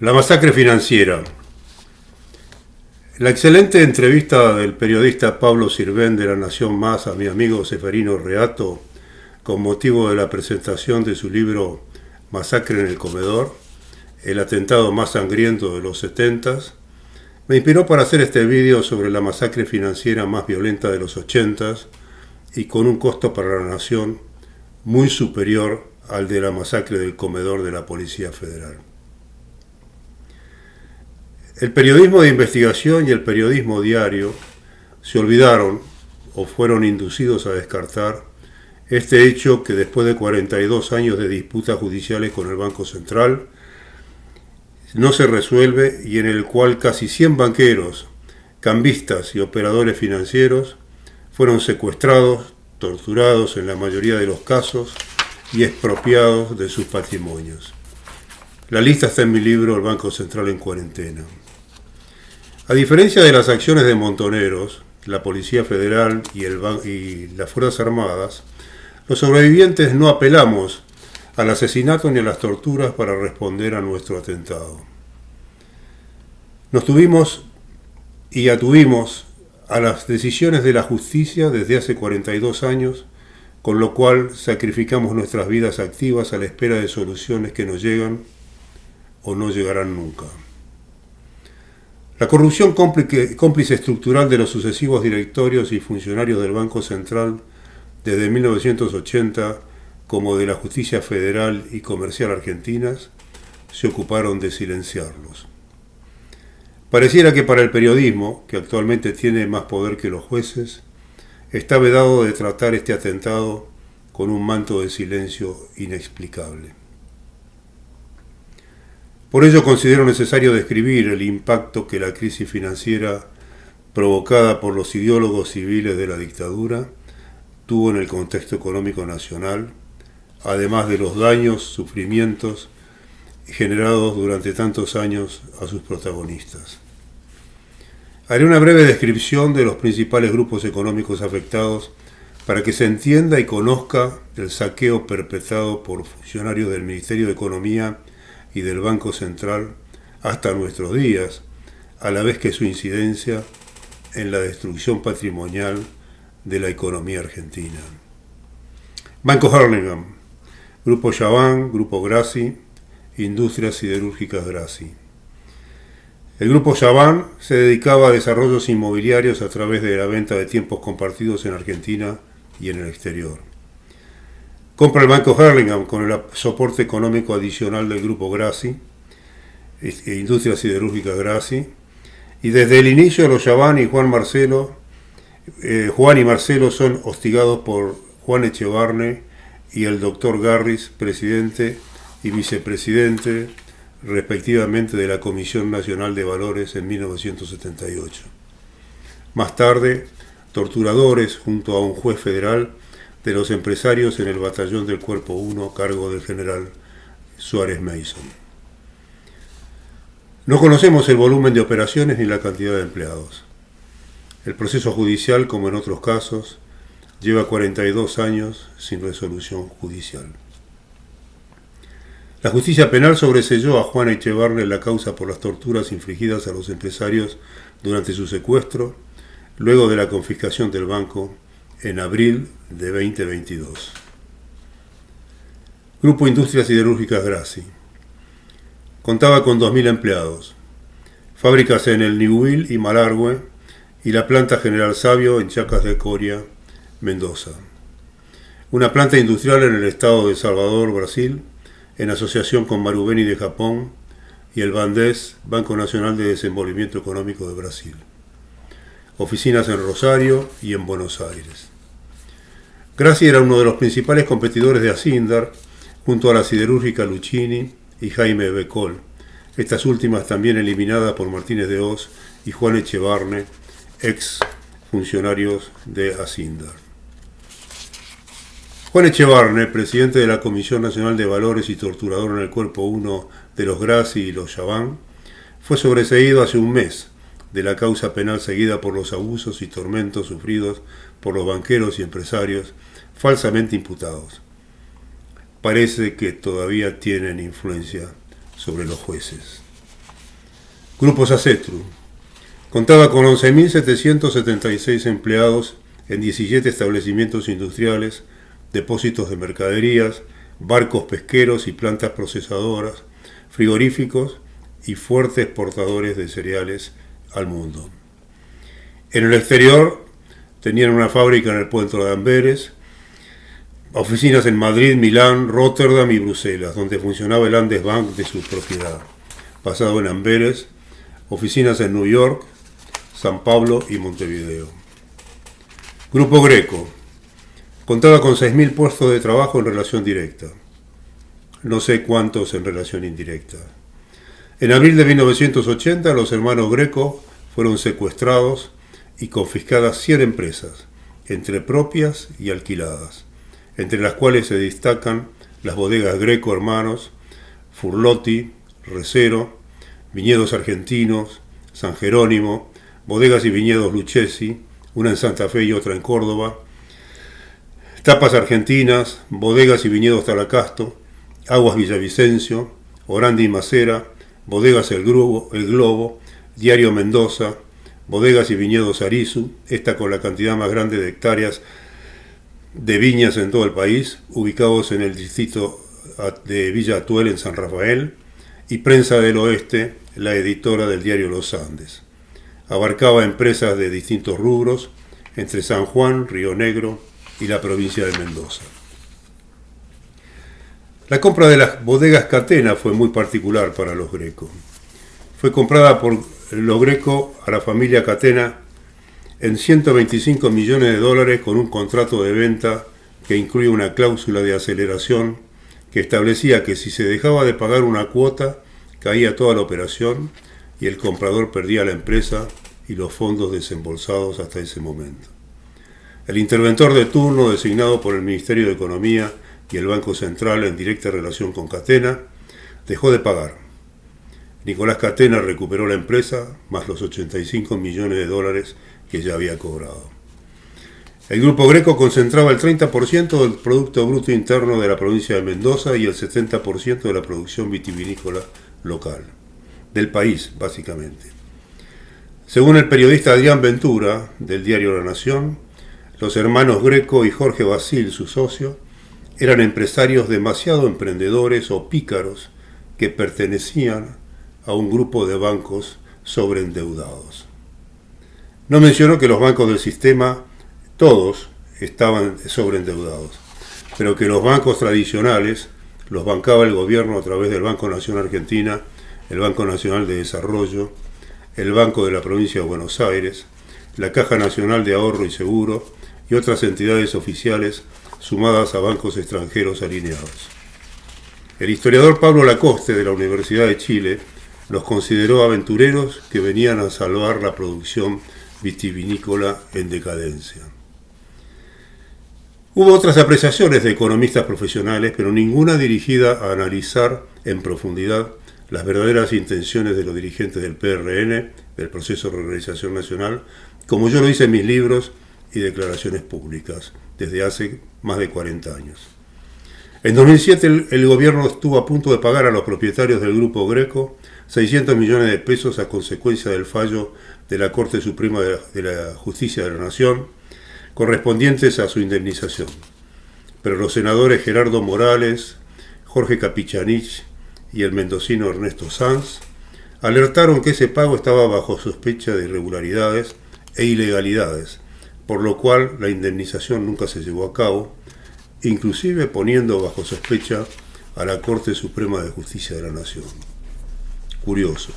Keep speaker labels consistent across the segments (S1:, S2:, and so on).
S1: La masacre financiera. La excelente entrevista del periodista Pablo Sirven de La Nación Más a mi amigo Seferino Reato con motivo de la presentación de su libro Masacre en el Comedor, el atentado más sangriento de los 70s, me inspiró para hacer este vídeo sobre la masacre financiera más violenta de los 80s y con un costo para la nación muy superior al de la masacre del comedor de la Policía Federal. El periodismo de investigación y el periodismo diario se olvidaron o fueron inducidos a descartar este hecho que después de 42 años de disputas judiciales con el Banco Central no se resuelve y en el cual casi 100 banqueros, cambistas y operadores financieros fueron secuestrados, torturados en la mayoría de los casos y expropiados de sus patrimonios. La lista está en mi libro El Banco Central en Cuarentena. A diferencia de las acciones de montoneros, la Policía Federal y las Fuerzas Armadas, los sobrevivientes no apelamos al asesinato ni a las torturas para responder a nuestro atentado. Nos tuvimos y atuvimos a las decisiones de la justicia desde hace 42 años, con lo cual sacrificamos nuestras vidas activas a la espera de soluciones que no llegan o no llegarán nunca. La corrupción cómplice estructural de los sucesivos directorios y funcionarios del Banco Central desde 1980, como de la Justicia Federal y Comercial argentinas, se ocuparon de silenciarlos. Pareciera que para el periodismo, que actualmente tiene más poder que los jueces, está vedado de tratar este atentado con un manto de silencio inexplicable. Por ello considero necesario describir el impacto que la crisis financiera provocada por los ideólogos civiles de la dictadura tuvo en el contexto económico nacional, además de los daños, sufrimientos generados durante tantos años a sus protagonistas. Haré una breve descripción de los principales grupos económicos afectados para que se entienda y conozca el saqueo perpetrado por funcionarios del Ministerio de Economía y del Banco Central hasta nuestros días, a la vez que su incidencia en la destrucción patrimonial de la economía argentina. Banco Hurlingham, Grupo Chaván, Grupo Grassi, Industrias Siderúrgicas Grassi. El Grupo Chaván se dedicaba a desarrollos inmobiliarios a través de la venta de tiempos compartidos en Argentina y en el exterior. Compra el Banco Hurlingham con el soporte económico adicional del Grupo Grassi, Industrias Siderúrgicas Grassi, y desde el inicio los Chaván y Juan y Marcelo son hostigados por Juan Echevarne y el Dr. Garris, presidente y vicepresidente, respectivamente, de la Comisión Nacional de Valores en 1978. Más tarde, torturadores junto a un juez federal de los empresarios en el batallón del Cuerpo 1, cargo del general Suárez Mason. No conocemos el volumen de operaciones ni la cantidad de empleados. El proceso judicial, como en otros casos, lleva 42 años sin resolución judicial. La justicia penal sobreseyó a Juan Echevarne en la causa por las torturas infligidas a los empresarios durante su secuestro, luego de la confiscación del banco en abril de 2022. Grupo Industrias Siderúrgicas Grassi. Contaba con 2.000 empleados. Fábricas en el Ñubil y Malargüe y la planta General Sabio en Chacas de Coria, Mendoza. Una planta industrial en el estado de Salvador, Brasil, en asociación con Marubeni de Japón y el Bandes, Banco Nacional de Desenvolvimiento Económico de Brasil. Oficinas en Rosario y en Buenos Aires. Grassi era uno de los principales competidores de Asindar, junto a la siderúrgica Lucchini y Jaime Becol, estas últimas también eliminadas por Martínez de Hoz y Juan Echevarne, ex funcionarios de Asindar. Juan Echevarne, presidente de la Comisión Nacional de Valores y torturador en el Cuerpo 1 de los Grassi y los Chaván, fue sobreseído hace un mes de la causa penal seguida por los abusos y tormentos sufridos por los banqueros y empresarios falsamente imputados. Parece que todavía tienen influencia sobre los jueces. Grupo Sacetru. Contaba con 11.776 empleados en 17 establecimientos industriales, depósitos de mercaderías, barcos pesqueros y plantas procesadoras, frigoríficos y fuertes exportadores de cereales al mundo. En el exterior tenían una fábrica en el puerto de Amberes, oficinas en Madrid, Milán, Rotterdam y Bruselas, donde funcionaba el Andes Bank de su propiedad, basado en Amberes, oficinas en New York, San Pablo y Montevideo. Grupo Greco. Contaba con 6.000 puestos de trabajo en relación directa. No sé cuántos en relación indirecta. En abril de 1980, los hermanos Greco fueron secuestrados y confiscadas 100 empresas, entre propias y alquiladas, entre las cuales se destacan las bodegas Greco Hermanos, Furlotti, Recero, Viñedos Argentinos, San Jerónimo, bodegas y viñedos Lucchesi, una en Santa Fe y otra en Córdoba, Tapas Argentinas, bodegas y viñedos Talacasto, Aguas Villavicencio, Orandi y Macera, bodegas El Globo, Diario Mendoza, bodegas y viñedos Arizu, esta con la cantidad más grande de hectáreas de viñas en todo el país, ubicados en el distrito de Villa Atuel en San Rafael, y Prensa del Oeste, la editora del diario Los Andes. Abarcaba empresas de distintos rubros, entre San Juan, Río Negro y la provincia de Mendoza. La compra de las bodegas Catena fue muy particular para los Greco. Fue comprada por los Greco a la familia Catena en 125 millones de dólares con un contrato de venta que incluye una cláusula de aceleración que establecía que si se dejaba de pagar una cuota, caía toda la operación y el comprador perdía la empresa y los fondos desembolsados hasta ese momento. El interventor de turno, designado por el Ministerio de Economía y el Banco Central en directa relación con Catena, dejó de pagar. Nicolás Catena recuperó la empresa, más los 85 millones de dólares que ya había cobrado. El Grupo Greco concentraba el 30% del Producto Bruto Interno de la provincia de Mendoza y el 70% de la producción vitivinícola local, del país, básicamente. Según el periodista Adrián Ventura, del diario La Nación, los hermanos Greco y Jorge Basil, su socio, eran empresarios demasiado emprendedores o pícaros que pertenecían a un grupo de bancos sobreendeudados. No mencionó que los bancos del sistema, todos, estaban sobreendeudados, pero que los bancos tradicionales los bancaba el gobierno a través del Banco Nación Argentina, el Banco Nacional de Desarrollo, el Banco de la Provincia de Buenos Aires, la Caja Nacional de Ahorro y Seguro y otras entidades oficiales sumadas a bancos extranjeros alineados. El historiador Pablo Lacoste de la Universidad de Chile los consideró aventureros que venían a salvar la producción vitivinícola en decadencia. Hubo otras apreciaciones de economistas profesionales, pero ninguna dirigida a analizar en profundidad las verdaderas intenciones de los dirigentes del PRN, del Proceso de Reorganización Nacional, como yo lo hice en mis libros y declaraciones públicas desde hace más de 40 años. En 2007 el gobierno estuvo a punto de pagar a los propietarios del Grupo Greco 600 millones de pesos a consecuencia del fallo de la Corte Suprema de la Justicia de la Nación, correspondientes a su indemnización. Pero los senadores Gerardo Morales, Jorge Capichanich y el mendocino Ernesto Sanz alertaron que ese pago estaba bajo sospecha de irregularidades e ilegalidades, por lo cual la indemnización nunca se llevó a cabo, inclusive poniendo bajo sospecha a la Corte Suprema de Justicia de la Nación. Curioso,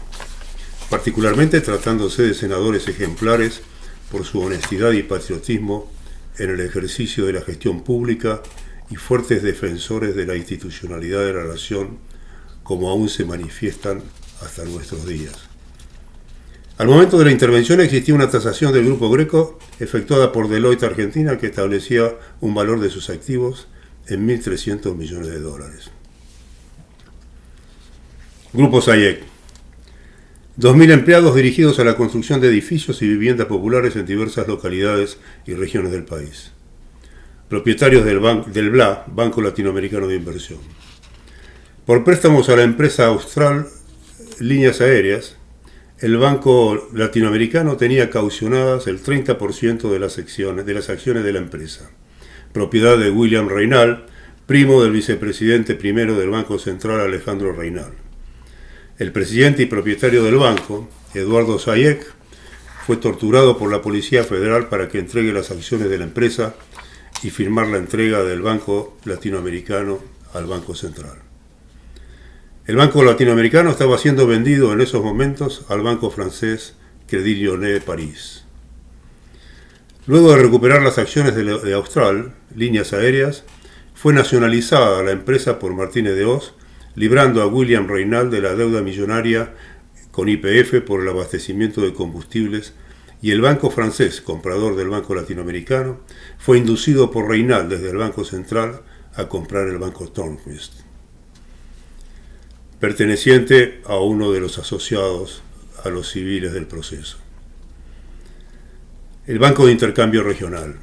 S1: particularmente tratándose de senadores ejemplares por su honestidad y patriotismo en el ejercicio de la gestión pública y fuertes defensores de la institucionalidad de la nación, como aún se manifiestan hasta nuestros días. Al momento de la intervención existía una tasación del Grupo Greco efectuada por Deloitte Argentina que establecía un valor de sus activos en 1.300 millones de dólares. Grupo Sayek. 2.000 empleados dirigidos a la construcción de edificios y viviendas populares en diversas localidades y regiones del país. Propietarios del BLA, Banco Latinoamericano de Inversión. Por préstamos a la empresa austral Líneas Aéreas, el Banco Latinoamericano tenía caucionadas el 30% de las acciones de la empresa, propiedad de William Reynal, primo del vicepresidente primero del Banco Central Alejandro Reynal. El presidente y propietario del banco, Eduardo Sayek, fue torturado por la Policía Federal para que entregue las acciones de la empresa y firmar la entrega del Banco Latinoamericano al Banco Central. El Banco Latinoamericano estaba siendo vendido en esos momentos al banco francés Crédit Lyonnais París. Luego de recuperar las acciones de Austral, Líneas Aéreas, fue nacionalizada la empresa por Martínez de Hoz, librando a William Reynal de la deuda millonaria con YPF por el abastecimiento de combustibles, y el banco francés, comprador del Banco Latinoamericano, fue inducido por Reynal desde el Banco Central a comprar el Banco Turnquist, perteneciente a uno de los asociados a los civiles del proceso. El Banco de Intercambio Regional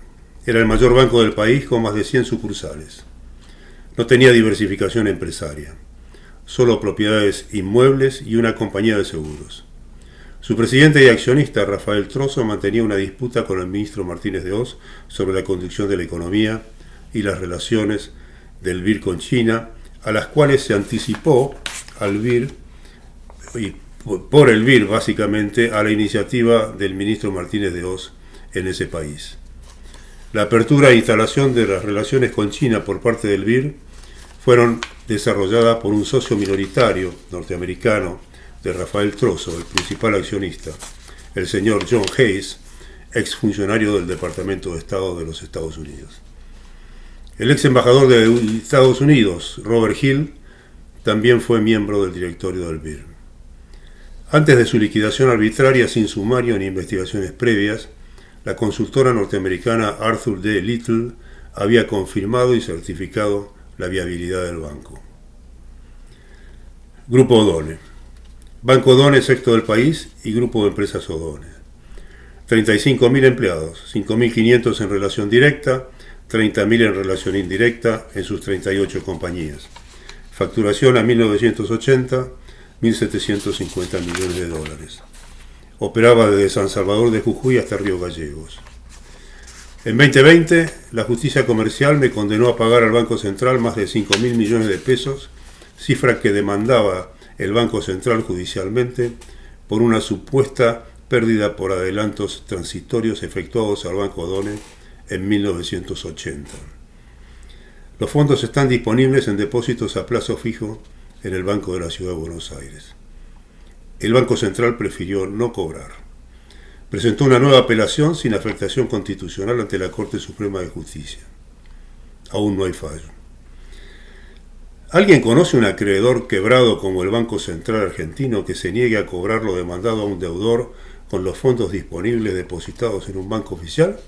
S1: era el mayor banco del país con más de 100 sucursales. No tenía diversificación empresaria, solo propiedades inmuebles y una compañía de seguros. Su presidente y accionista, Rafael Trozo, mantenía una disputa con el ministro Martínez de Hoz sobre la conducción de la economía y las relaciones del BIR con China, a las cuales se anticipó al BIR y por el BIR básicamente a la iniciativa del ministro Martínez de Hoz en ese país. La apertura e instalación de las relaciones con China por parte del BIR fueron desarrolladas por un socio minoritario norteamericano de Rafael Trozo, el principal accionista, el señor John Hayes, exfuncionario del Departamento de Estado de los Estados Unidos. El ex embajador de Estados Unidos, Robert Hill, también fue miembro del directorio del BIR. Antes de su liquidación arbitraria sin sumario ni investigaciones previas, la consultora norteamericana Arthur D. Little había confirmado y certificado la viabilidad del banco. Grupo Odone. Banco Odone, sexto del país, y Grupo de Empresas Odone. 35.000 empleados, 5.500 en relación directa, 30.000 en relación indirecta en sus 38 compañías. Facturación a 1980, 1.750 millones de dólares. Operaba desde San Salvador de Jujuy hasta Río Gallegos. En 2020, la justicia comercial me condenó a pagar al Banco Central más de 5.000 millones de pesos, cifra que demandaba el Banco Central judicialmente por una supuesta pérdida por adelantos transitorios efectuados al Banco Odone en 1980. Los fondos están disponibles en depósitos a plazo fijo en el Banco de la Ciudad de Buenos Aires. El Banco Central prefirió no cobrar. Presentó una nueva apelación sin afectación constitucional ante la Corte Suprema de Justicia. Aún no hay fallo. ¿Alguien conoce un acreedor quebrado como el Banco Central Argentino que se niegue a cobrar lo demandado a un deudor con los fondos disponibles depositados en un banco oficial?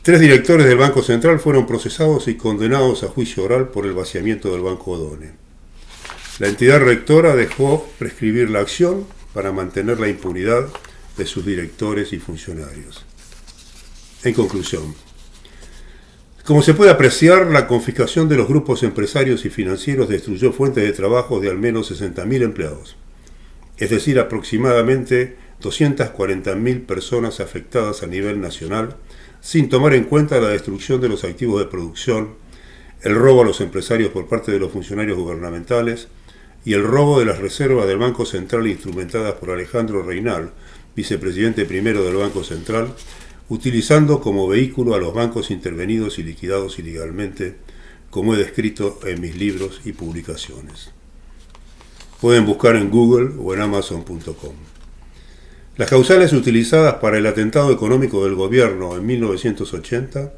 S1: 3 directores del Banco Central fueron procesados y condenados a juicio oral por el vaciamiento del Banco Odone. La entidad rectora dejó prescribir la acción para mantener la impunidad de sus directores y funcionarios. En conclusión, como se puede apreciar, la confiscación de los grupos empresarios y financieros destruyó fuentes de trabajo de al menos 60.000 empleados, es decir, aproximadamente 240.000 personas afectadas a nivel nacional, sin tomar en cuenta la destrucción de los activos de producción, el robo a los empresarios por parte de los funcionarios gubernamentales y el robo de las reservas del Banco Central instrumentadas por Alejandro Reynal, vicepresidente primero del Banco Central, utilizando como vehículo a los bancos intervenidos y liquidados ilegalmente, como he descrito en mis libros y publicaciones. Pueden buscar en Google o en Amazon.com. Las causales utilizadas para el atentado económico del gobierno en 1980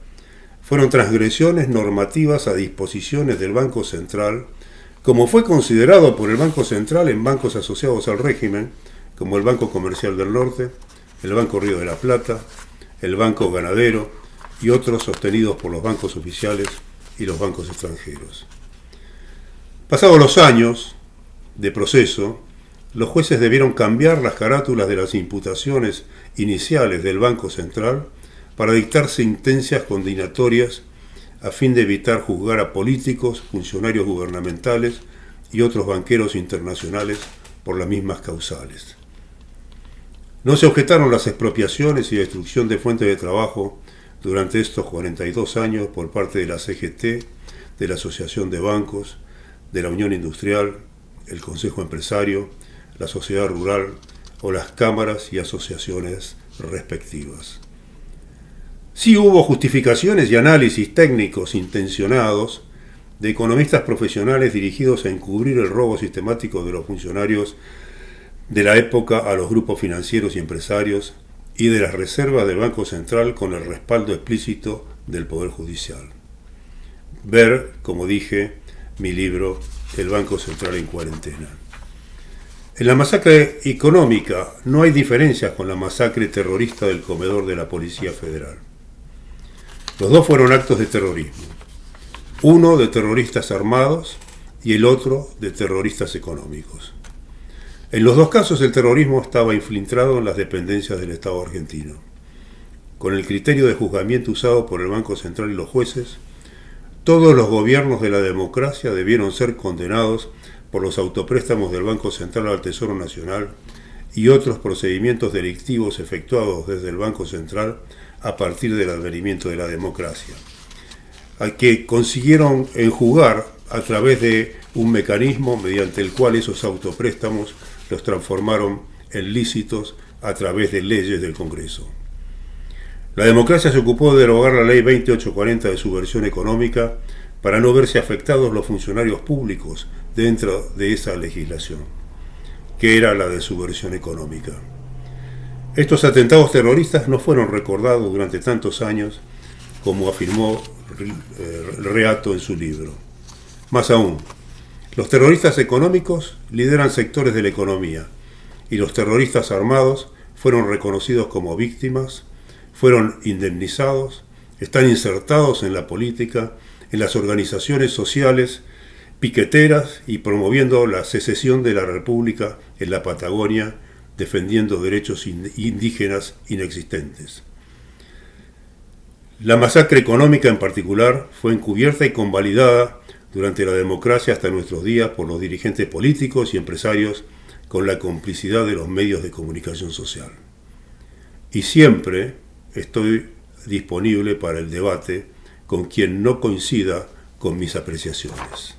S1: fueron transgresiones normativas a disposiciones del Banco Central, como fue considerado por el Banco Central en bancos asociados al régimen, como el Banco Comercial del Norte, el Banco Río de la Plata, el Banco Ganadero y otros sostenidos por los bancos oficiales y los bancos extranjeros. Pasados los años de proceso, los jueces debieron cambiar las carátulas de las imputaciones iniciales del Banco Central para dictar sentencias condenatorias a fin de evitar juzgar a políticos, funcionarios gubernamentales y otros banqueros internacionales por las mismas causales. No se objetaron las expropiaciones y destrucción de fuentes de trabajo durante estos 42 años por parte de la CGT, de la Asociación de Bancos, de la Unión Industrial, el Consejo Empresario, la Sociedad Rural o las cámaras y asociaciones respectivas. Sí hubo justificaciones y análisis técnicos intencionados de economistas profesionales dirigidos a encubrir el robo sistemático de los funcionarios de la época a los grupos financieros y empresarios y de las reservas del Banco Central con el respaldo explícito del Poder Judicial. Ver, como dije, mi libro El Banco Central en cuarentena. En la masacre económica no hay diferencias con la masacre terrorista del comedor de la Policía Federal. Los dos fueron actos de terrorismo, uno de terroristas armados y el otro de terroristas económicos. En los dos casos el terrorismo estaba infiltrado en las dependencias del Estado argentino. Con el criterio de juzgamiento usado por el Banco Central y los jueces, todos los gobiernos de la democracia debieron ser condenados por los autopréstamos del Banco Central al Tesoro Nacional y otros procedimientos delictivos efectuados desde el Banco Central a partir del advenimiento de la democracia, al que consiguieron enjugar a través de un mecanismo mediante el cual esos autopréstamos los transformaron en lícitos a través de leyes del Congreso. La democracia se ocupó de derogar la ley 2840 de subversión económica para no verse afectados los funcionarios públicos dentro de esa legislación, que era la de subversión económica. Estos atentados terroristas no fueron recordados durante tantos años como afirmó Reato en su libro. Más aún, los terroristas económicos lideran sectores de la economía y los terroristas armados fueron reconocidos como víctimas, fueron indemnizados, están insertados en la política, en las organizaciones sociales, piqueteras y promoviendo la secesión de la República en la Patagonia, defendiendo derechos indígenas inexistentes. La masacre económica en particular fue encubierta y convalidada durante la democracia hasta nuestros días por los dirigentes políticos y empresarios con la complicidad de los medios de comunicación social. Y siempre estoy disponible para el debate con quien no coincida con mis apreciaciones.